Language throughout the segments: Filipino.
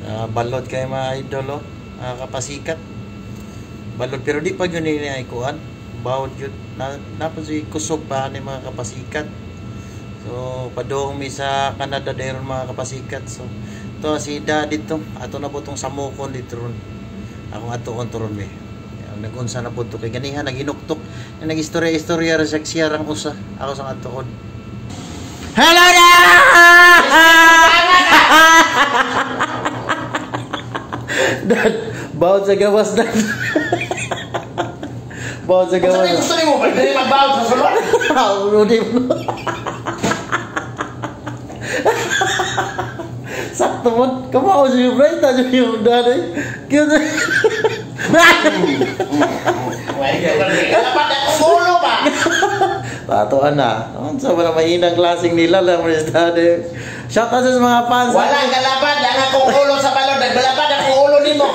Balot kay mga idol, mga kapasikat. Balot pero di pa yun ikuan. Bawod yun. Napos yung kusog pa ni mga kapasikat. So, padong mi sa Canada dayron mga kapasikat. So, ito si Daddy to. Ato na po itong samukon dito ron. Akong ato kontrol me. Nag-unsa na po ito. Kay ganihan, nag-inuktok. Nag-istorya-istorya siya rang usa. Ako sa ato kon. Hello na! Dad, bawod sa gawas, Dad. Bawod sa gawas. Gusto niyo mo, pwede magbawod sa sulod? Sakto mo, kamao siya yung bright, siya yung Daddy. Cute. Dapat akong ulo ba? Tatuan na. Sa mga mahinang klaseng nila lang mo si Daddy. Shout out sa mga fans. Walang kalapad, ang akong ulo sa balon. Nagbalapad akong ulo nimo.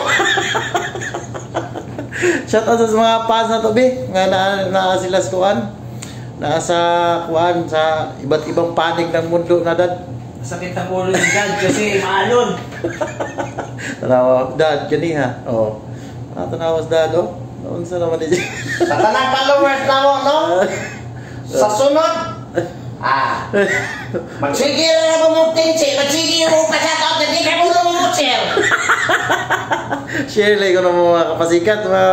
Shout out sa mga fans na to, be. Nga na sila sa kuan. Nasa kuan sa iba't ibang panig ng mundo na, Dad. Sakit ang ulo ni Dad kasi maalon. Tanawa, Dad, gani ha. Oo. Tanawa sa Dad, oh. Unsa naman ni Sa tanang followers na mo, no? Sa sunod, magsige na mo mong tinsi, magsige mo pa-shoutout na di ka mo mo share. Share lang ko ng mga kapasikat, mga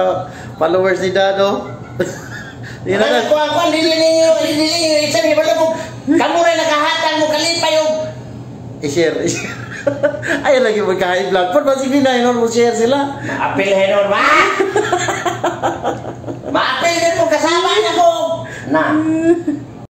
followers ni Dad, oh. Ano ko ang dili ninyo, isabi ba mo, kamu rin nakahatang mo kalipay yung i-share. Ayun lagi magka-high vlog. Pero sige na yun, share sila. Maapil henor ba? Maapil din mo kasama na ko. Na.